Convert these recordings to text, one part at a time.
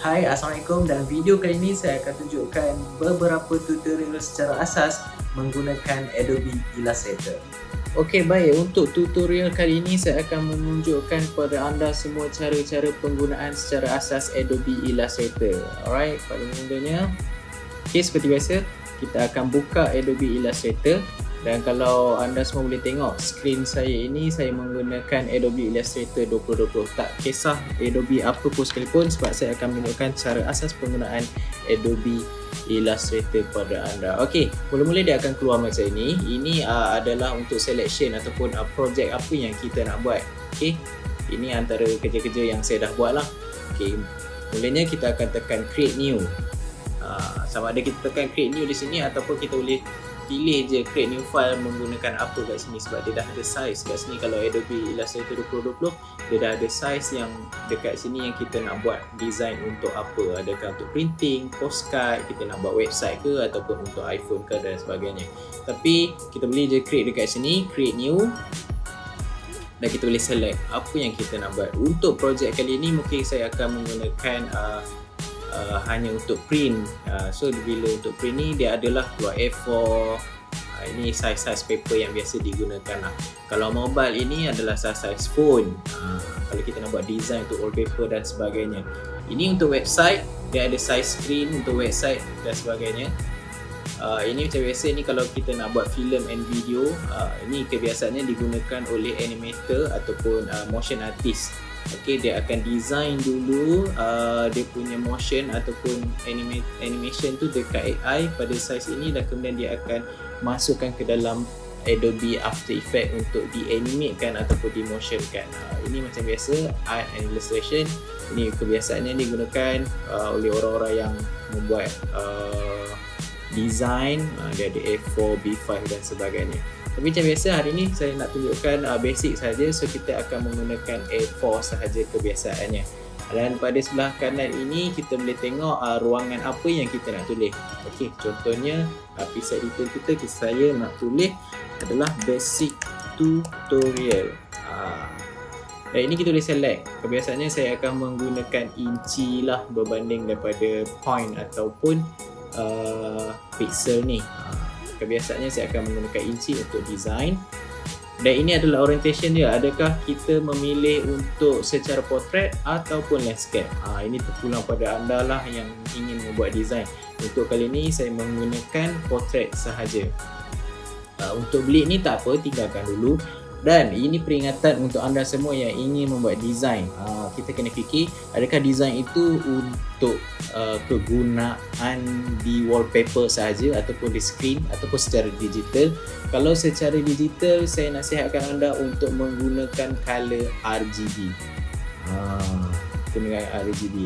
Hai, Assalamualaikum. Dalam video kali ini saya akan tunjukkan beberapa tutorial secara asas menggunakan Adobe Illustrator. Okey, baik. Untuk tutorial kali ini saya akan menunjukkan kepada anda semua cara-cara penggunaan secara asas Adobe Illustrator. Alright, pada mulanya, seperti biasa, kita akan buka Adobe Illustrator. Dan kalau anda semua boleh tengok skrin saya ini, saya menggunakan Adobe Illustrator 2020. Tak kisah Adobe apa pun sekalipun, sebab saya akan menunjukkan cara asas penggunaan Adobe Illustrator pada anda. Okey, mula-mula dia akan keluar macam ini. Ini adalah untuk selection ataupun projek apa yang kita nak buat. Okey, ini antara kerja-kerja yang saya dah buat lah. Okey, mulanya kita akan tekan create new. Sama ada kita tekan create new di sini ataupun kita boleh pilih je create new file menggunakan apa kat sini, sebab dia dah ada size kat sini. Kalau Adobe Illustrator 2020 dia dah ada size yang dekat sini yang kita nak buat design untuk apa, adakah untuk printing, postcard, kita nak buat website ke ataupun untuk iPhone ke dan sebagainya. Tapi kita boleh je create dekat sini, create new, dan kita boleh select apa yang kita nak buat. Untuk projek kali ini mungkin saya akan menggunakan hanya untuk print. So bila untuk print ni dia adalah keluar A4. Ini size paper yang biasa digunakan lah. Kalau mobile ini adalah size phone. Kalau kita nak buat design untuk wallpaper dan sebagainya. Ini untuk website, dia ada size screen untuk website dan sebagainya. Ini macam biasa, ni kalau kita nak buat film and video, ini kebiasaannya digunakan oleh animator ataupun motion artist. Okay, dia akan design dulu dia punya motion ataupun animation tu dekat AI pada size ini, dan kemudian dia akan masukkan ke dalam Adobe After Effects untuk di-animatekan ataupun di-motionkan. Ini macam biasa art and illustration. Ini kebiasaannya digunakan oleh orang-orang yang membuat design. Dia ada A4, B5 dan sebagainya. Tapi macam biasa hari ni saya nak tunjukkan basic saja, so kita akan menggunakan A4 sahaja kebiasaannya. Dan pada sebelah kanan ini kita boleh tengok ruangan apa yang kita nak tulis. Okey, contohnya preset detail kita saya nak tulis adalah basic tutorial. Dan ini kita boleh select. Kebiasaannya saya akan menggunakan inci lah berbanding daripada point ataupun pixel ni. Kebiasaannya saya akan menggunakan inci untuk design. Dan ini adalah orientation dia. Adakah kita memilih untuk secara portrait ataupun landscape? Ini terpulang pada anda lah yang ingin membuat design. Untuk kali ini saya menggunakan portrait sahaja. Untuk bleed ni tak apa, tinggalkan dulu. Dan ini peringatan untuk anda semua yang ingin membuat design. Kita kena fikir, adakah design itu untuk kegunaan di wallpaper sahaja ataupun di screen ataupun secara digital. Kalau secara digital, saya nasihatkan anda untuk menggunakan color RGB. Menggunakan RGB.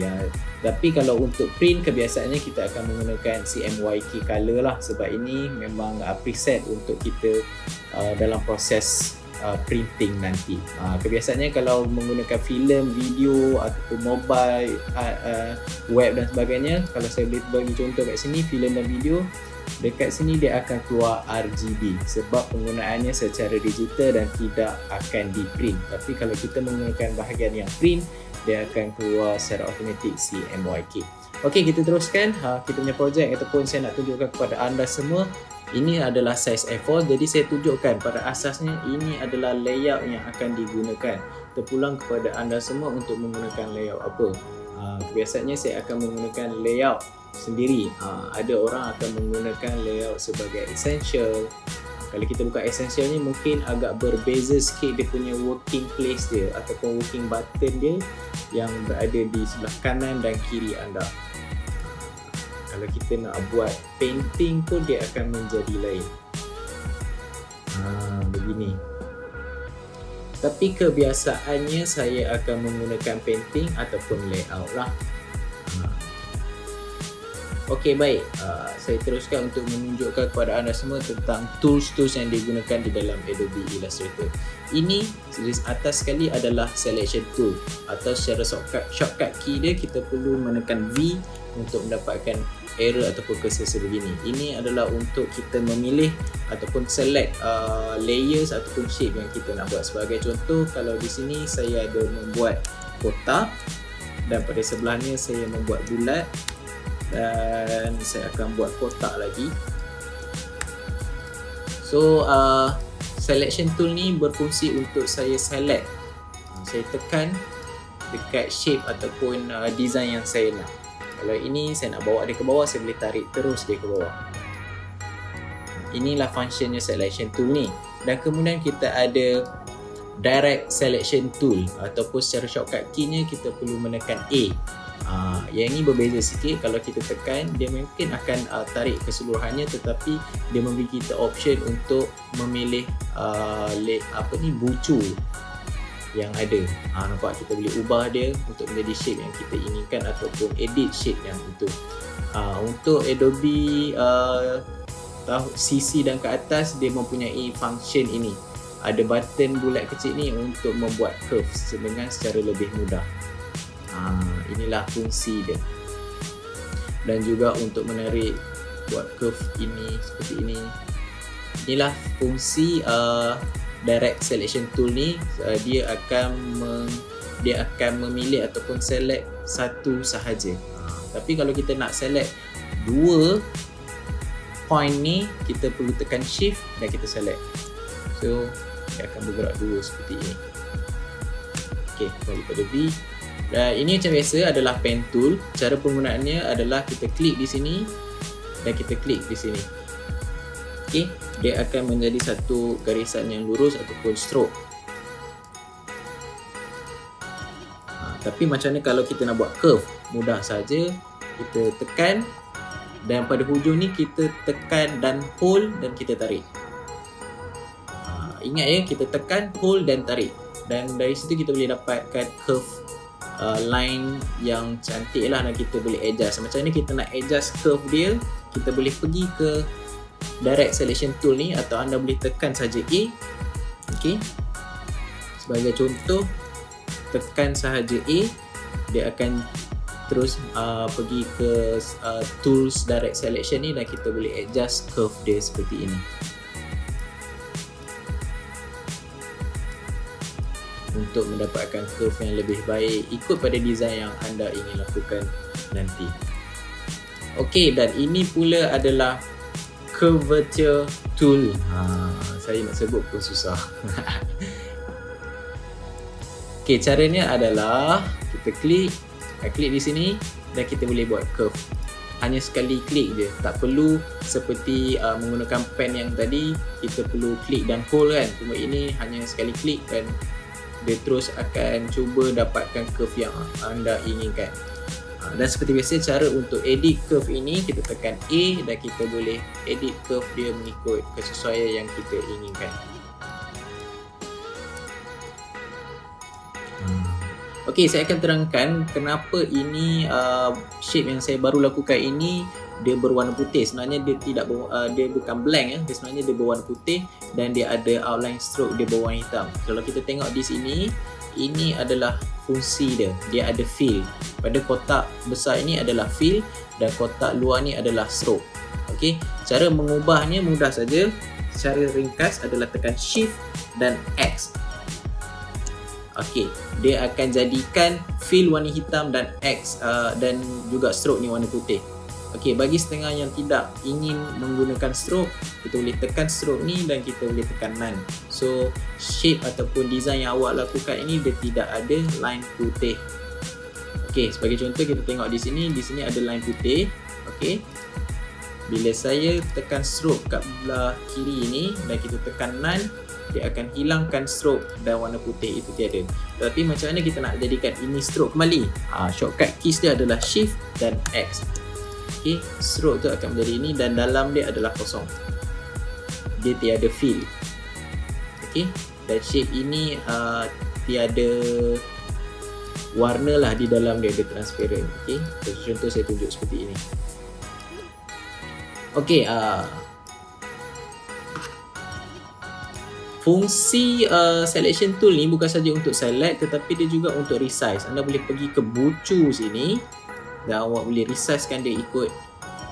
Tapi kalau untuk print, kebiasaannya kita akan menggunakan CMYK color lah, sebab ini memang preset untuk kita dalam proses printing nanti. Kebiasaannya kalau menggunakan filem, video ataupun mobile, web dan sebagainya, kalau saya boleh bagi contoh kat sini, filem dan video, dekat sini dia akan keluar RGB sebab penggunaannya secara digital dan tidak akan di print. Tapi kalau kita menggunakan bahagian yang print, dia akan keluar secara automatik CMYK. Okey, kita teruskan kita punya projek ataupun saya nak tunjukkan kepada anda semua. Ini adalah size A4, jadi saya tunjukkan pada asasnya ini adalah layout yang akan digunakan. Terpulang kepada anda semua untuk menggunakan layout apa. Biasanya saya akan menggunakan layout sendiri. Ada orang akan menggunakan layout sebagai essential. Kalau kita buka essential ni mungkin agak berbeza sikit dia punya working place dia ataupun working button dia yang berada di sebelah kanan dan kiri anda. Kalau kita nak buat painting pun dia akan menjadi lain. Begini. Tapi kebiasaannya saya akan menggunakan painting ataupun layout lah. Okey, baik. Saya teruskan untuk menunjukkan kepada anda semua tentang tools-tools yang digunakan di dalam Adobe Illustrator. Ini di atas sekali adalah selection tool atau secara shortcut key dia kita perlu menekan V untuk mendapatkan arrow ataupun cursor sebegini. Ini adalah untuk kita memilih ataupun select layers ataupun shape yang kita nak buat. Sebagai contoh, kalau di sini saya ada membuat kotak dan pada sebelahnya saya membuat bulat dan saya akan buat kotak lagi. So selection tool ni berfungsi untuk saya select, saya tekan dekat shape ataupun design yang saya nak. Kalau ini saya nak bawa dia ke bawah, saya boleh tarik terus dia ke bawah. Inilah functionnya selection tool ni. Dan kemudian kita ada direct selection tool ataupun secara shortcut key-nya kita perlu menekan A. Yang ini berbeza sikit. Kalau kita tekan, dia mungkin akan tarik keseluruhannya, tetapi dia memberi kita option untuk memilih bucu yang ada. Nampak, kita boleh ubah dia untuk menjadi shape yang kita inginkan ataupun edit shape yang itu. Untuk Adobe CC dan ke atas, dia mempunyai function ini. Ada button bulat kecil ni untuk membuat curve dengan secara lebih mudah. Inilah fungsi dia. Dan juga untuk menarik buat curve ini seperti ini. Inilah fungsi direct selection tool ni. Dia akan memilih ataupun select satu sahaja. Tapi kalau kita nak select dua point ni, kita perlu tekan shift dan kita select. So dia akan bergerak dua seperti ini. Okey, kembali pada V. Dan ini macam biasa adalah pen tool. Cara penggunaannya adalah kita klik di sini dan kita klik di sini. Okey, dia akan menjadi satu garisan yang lurus ataupun stroke. Tapi macam mana kalau kita nak buat curve? Mudah saja, kita tekan dan pada hujung ni kita tekan dan hold dan kita tarik. Ingat ya, kita tekan, hold dan tarik. Dan dari situ kita boleh dapatkan curve line yang cantik lah, dan kita boleh adjust. Macam mana kita nak adjust curve dia, kita boleh pergi ke direct selection tool ni atau anda boleh tekan saja A. Okey, sebagai contoh, tekan sahaja A, dia akan terus pergi ke tools direct selection ni dan kita boleh adjust curve dia seperti ini untuk mendapatkan curve yang lebih baik ikut pada design yang anda ingin lakukan nanti. Okey, dan ini pula adalah curvature tool. Saya nak sebut pun susah. Okey, caranya adalah kita klik di sini dan kita boleh buat curve. Hanya sekali klik je, tak perlu seperti menggunakan pen yang tadi kita perlu klik dan hold kan. Cuma ini hanya sekali klik dan dia terus akan cuba dapatkan curve yang anda inginkan. Dan seperti biasa, cara untuk edit curve ini, kita tekan A dan kita boleh edit curve dia mengikut kesesuaian yang kita inginkan. Okey, saya akan terangkan kenapa ini shape yang saya baru lakukan ini dia berwarna putih. Sebenarnya dia bukan blank ya. Dia sebenarnya dia berwarna putih dan dia ada outline stroke dia berwarna hitam. Kalau kita tengok di sini, ini adalah fungsi dia. Dia ada fill. Pada kotak besar ini adalah fill dan kotak luar ni adalah stroke. Okey, cara mengubahnya mudah saja. Cara ringkas adalah tekan shift dan X. Okey, dia akan jadikan fill warna hitam dan X dan juga stroke ni warna putih. Okey, bagi setengah yang tidak ingin menggunakan stroke, kita boleh tekan stroke ni dan kita boleh tekan none. So, shape ataupun design yang awak lakukan ini dia tidak ada line putih. Okey, sebagai contoh kita tengok di sini ada line putih. Okey. Bila saya tekan stroke kat belah kiri ini dan kita tekan none, dia akan hilangkan stroke dan warna putih itu tiada. Tapi macam mana kita nak jadikan ini stroke kembali? Shortcut keys dia adalah shift dan X. Okey, stroke tu akan menjadi ini dan dalam dia adalah kosong. Dia tiada fill. Okey, dan shape ini tiada warna lah di dalam dia, transparent. Okey, contoh saya tunjuk seperti ini. Okey, fungsi selection tool ni bukan saja untuk select tetapi dia juga untuk resize. Anda boleh pergi ke bucu sini dan awak boleh resizekan dia ikut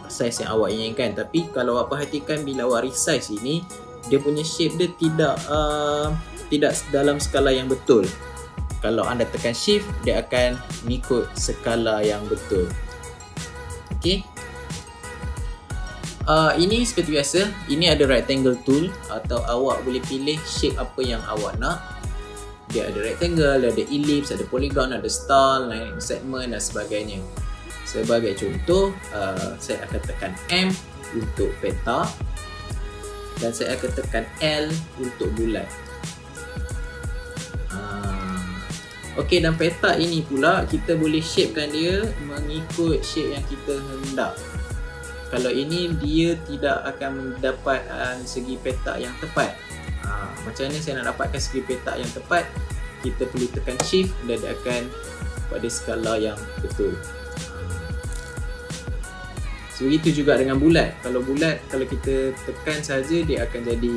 size yang awak inginkan. Tapi kalau awak perhatikan bila awak resize ini, dia punya shape dia tidak dalam skala yang betul. Kalau anda tekan shift, dia akan mengikut skala yang betul. Okey. Ini seperti biasa, ini ada rectangle tool atau awak boleh pilih shape apa yang awak nak. Dia ada rectangle, ada ellipse, ada polygon, ada star, line segment dan sebagainya. Sebagai contoh, saya akan tekan M untuk peta dan saya akan tekan L untuk bulat. Okey, dan peta ini pula kita boleh shapekan dia mengikut shape yang kita hendak. Kalau ini dia tidak akan mendapat segi peta yang tepat. Macam mana saya nak dapatkan segi peta yang tepat? Kita perlu tekan shift dan dia akan pada skala yang betul. Begitu juga dengan bulat. Kalau bulat, kalau kita tekan saja dia akan jadi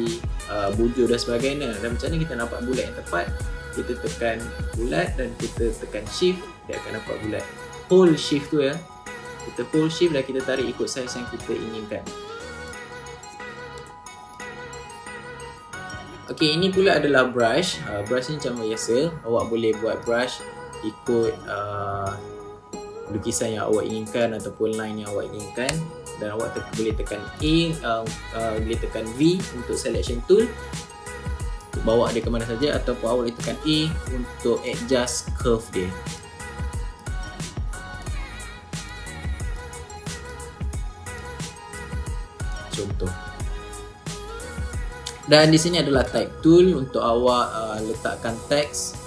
bujur dan sebagainya. Dan macam mana kita nampak bulat yang tepat? Kita tekan bulat dan kita tekan shift, dia akan dapat bulat. Hold shift tu ya. Kita hold shift dan kita tarik ikut saiz yang kita inginkan. Okey, ini pula adalah brush. Brush ni macam biasa, awak boleh buat brush ikut lukisan yang awak inginkan ataupun line yang awak inginkan. Dan awak boleh tekan A, boleh tekan V untuk selection tool untuk bawa dia ke mana saja, ataupun awak boleh tekan A untuk adjust curve dia. Contoh. Dan di sini adalah type tool untuk awak letakkan teks.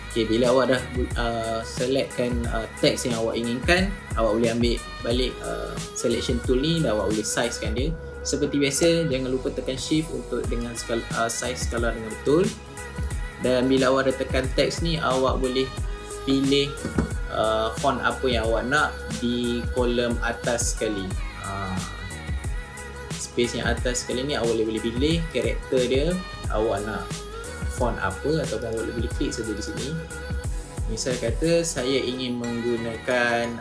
Okay, bila awak dah selectkan teks yang awak inginkan, awak boleh ambil balik selection tool ni dan awak boleh sizekan dia. Seperti biasa, jangan lupa tekan shift untuk dengan size skala dengan betul. Dan bila awak dah tekan teks ni, awak boleh pilih font apa yang awak nak di kolom atas sekali. Space yang atas sekali ni awak boleh pilih karakter dia, awak nak font apa, ataupun awak boleh klik saja di sini. Misal kata saya ingin menggunakan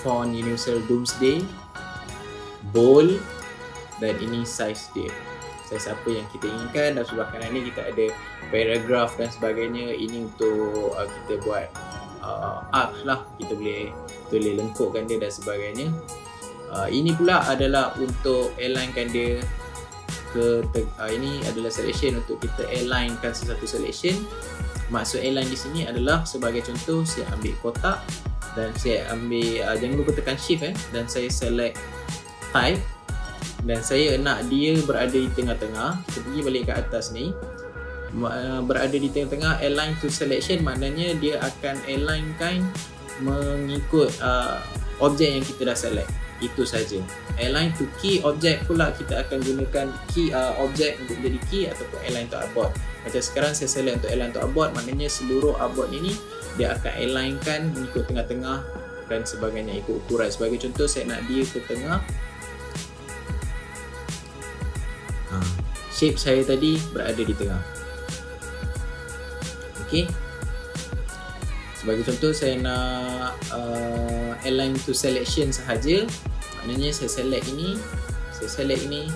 font Universal Doomsday bold, dan ini size dia, size apa yang kita inginkan. Dan sebelah kanan ni kita ada paragraph dan sebagainya. Ini untuk kita buat arc lah, kita boleh lengkupkan dia dan sebagainya. Ini pula adalah untuk alignkan dia ke ini adalah selection untuk kita alignkan sesuatu selection. Maksud align di sini adalah sebagai contoh, saya ambil kotak dan saya ambil jangan lupa tekan shift dan saya select type dan saya nak dia berada di tengah-tengah. Kita pergi balik ke atas ni, berada di tengah-tengah. Align to selection maknanya dia akan alignkan mengikut objek yang kita dah select. Itu saja. Align to key object pula kita akan gunakan key object untuk jadi key ataupun align to artboard. Macam sekarang saya select untuk align to artboard, maknanya seluruh artboard ini dia akan alignkan mengikut tengah-tengah dan sebagainya, ikut ukuran. Sebagai contoh, saya nak dia ke tengah. Shape saya tadi berada di tengah. Okey. Sebagai contoh, saya nak align to selection sahaja. Maknanya saya select ini, saya select ini.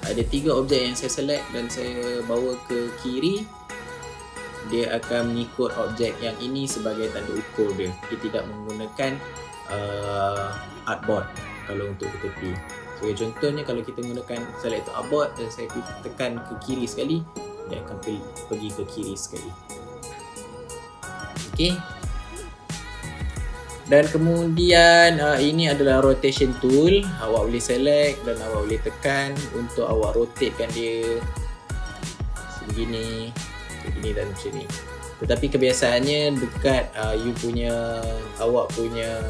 Ada 3 objek yang saya select dan saya bawa ke kiri. Dia akan mengikut objek yang ini sebagai tanda ukur dia. Dia tidak menggunakan artboard kalau untuk ke tepi. Sebagai contohnya, kalau kita menggunakan select to artboard dan saya tekan ke kiri sekali, dia akan pergi ke kiri sekali. Okey. Dan kemudian ini adalah rotation tool. Awak boleh select dan awak boleh tekan untuk awak rotatekan dia sebegini, begini dan macam ni. Tetapi kebiasaannya dekat awak punya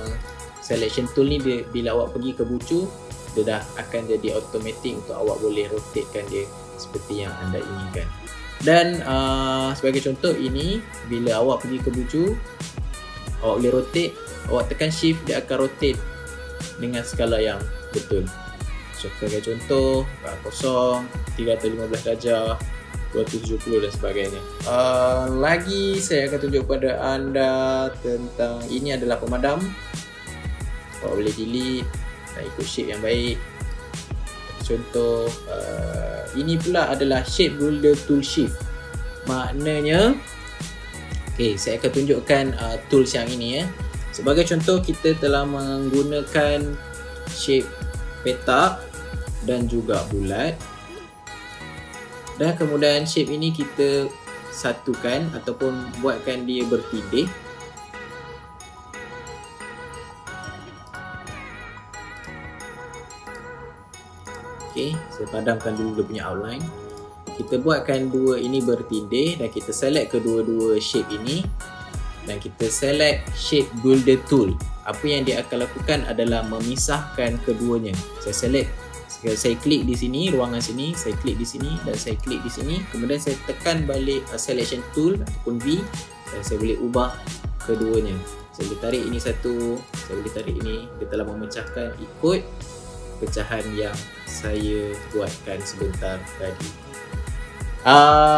selection tool ni, dia, bila awak pergi ke bucu, dia dah akan jadi automatic untuk awak boleh rotatekan dia seperti yang anda inginkan. Dan sebagai contoh ini, bila awak pergi ke bucu, awak boleh rotate, awak tekan shift, dia akan rotate dengan skala yang betul. So sebagai contoh, kosong, 315 darjah, 270 dan sebagainya. Lagi saya akan tunjuk kepada anda tentang ini adalah pemadam. Awak boleh delete dan ikut shape yang baik. Contoh ini pula adalah shape builder tool shift. Maknanya saya akan tunjukkan tools yang ini ya. Sebagai contoh, kita telah menggunakan shape petak dan juga bulat. Dan kemudian shape ini kita satukan ataupun buatkan dia bertindih. Saya padamkan dulu dia punya outline. Kita buatkan dua ini bertindih dan kita select kedua-dua shape ini dan kita select shape builder tool. Apa yang dia akan lakukan adalah memisahkan keduanya. Saya klik di sini, ruangan sini, saya klik di sini dan saya klik di sini. Kemudian saya tekan balik selection tool ataupun V dan saya boleh ubah keduanya. Saya boleh tarik ini satu, saya boleh tarik ini. Dia telah memecahkan ikut pecahan yang saya buatkan sebentar tadi.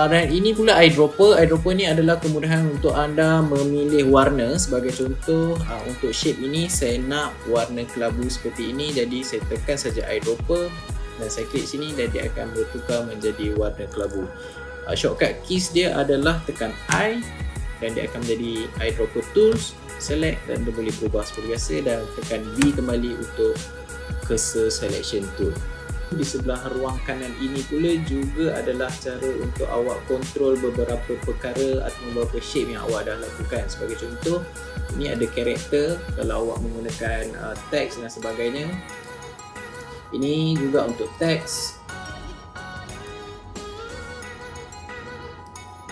Dan ini pula eyedropper. Eyedropper ni adalah kemudahan untuk anda memilih warna. Sebagai contoh, untuk shape ini saya nak warna kelabu seperti ini, jadi saya tekan saja eyedropper dan saya klik sini dan dia akan bertukar menjadi warna kelabu. Shortcut keys dia adalah tekan I dan dia akan menjadi eyedropper tools, select dan dia boleh berubah seperti biasa, dan tekan V kembali untuk cursor selection tool. Di sebelah ruang kanan ini pula juga adalah cara untuk awak kontrol beberapa perkara atau beberapa shape yang awak dah lakukan. Sebagai contoh, ini ada karakter kalau awak menggunakan teks dan sebagainya. Ini juga untuk teks.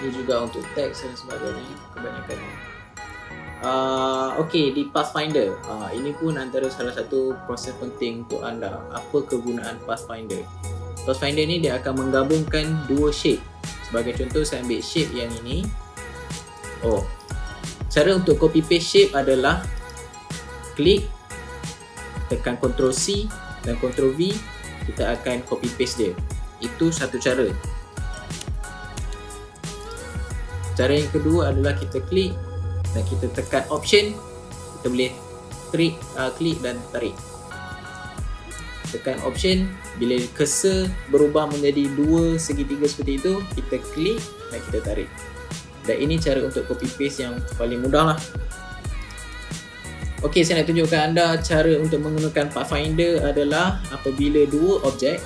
Ini juga untuk teks dan sebagainya kebanyakannya. Di Pathfinder, ini pun antara salah satu proses penting untuk anda. Apa kegunaan Pathfinder? Pathfinder ni dia akan menggabungkan dua shape. Sebagai contoh, saya ambil shape yang ini. Cara untuk copy paste shape adalah klik, tekan Ctrl C dan Ctrl V, kita akan copy paste dia. Itu satu cara. Cara yang kedua adalah kita klik dan kita tekan option, kita boleh klik dan tarik. Tekan option, bila cursor berubah menjadi dua segitiga seperti itu, kita klik dan kita tarik. Dan ini cara untuk copy paste yang paling mudah lah. Saya nak tunjukkan anda cara untuk menggunakan Pathfinder adalah apabila dua objek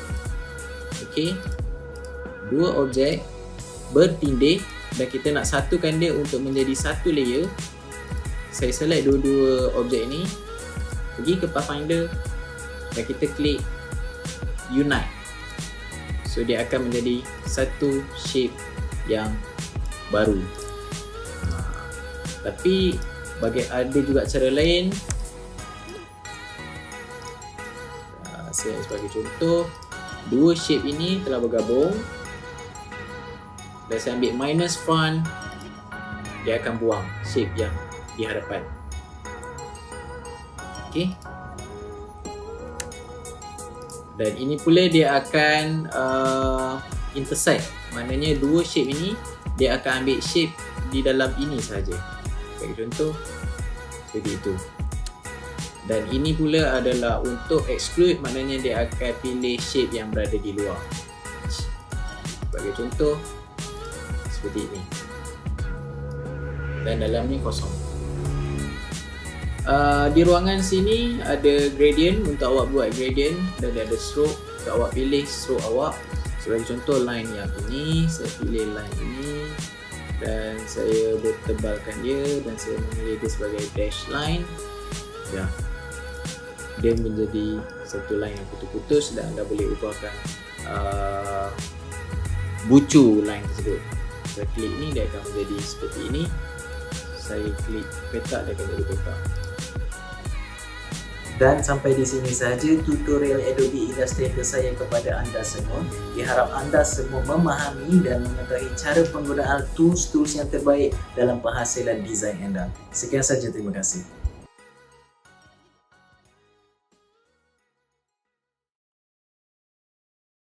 bertindih dan kita nak satukan dia untuk menjadi satu layer. Saya select dua-dua objek ini, pergi ke Pathfinder dan kita klik Unite. So dia akan menjadi satu shape yang baru. Tapi ada juga cara lain. Saya sebagai contoh, dua shape ini telah bergabung dan saya ambil minus front, dia akan buang shape yang di hadapan. Dan ini pula dia akan intersect. Maknanya dua shape ini dia akan ambil shape di dalam ini saja. Sebagai contoh, seperti itu. Dan ini pula adalah untuk exclude, maknanya dia akan pilih shape yang berada di luar. Sebagai contoh, seperti ini. Dan dalam ni kosong. Di ruangan sini ada gradient untuk awak buat gradient, dan ada stroke untuk awak pilih stroke awak. Sebagai contoh, line yang ini, saya pilih line ini dan saya bertebalkan dia dan saya memilih dia sebagai dash line. Dia menjadi satu line yang putus-putus dan anda boleh ubahkan bucu line tersebut. Saya klik ni, dia akan menjadi seperti ini. Saya klik petak, dia akan jadi petak. Dan sampai di sini sahaja tutorial Adobe Illustrator saya kepada anda semua. Diharap anda semua memahami dan mengetahui cara penggunaan tools-tools yang terbaik dalam penghasilan desain anda. Sekian saja, terima kasih.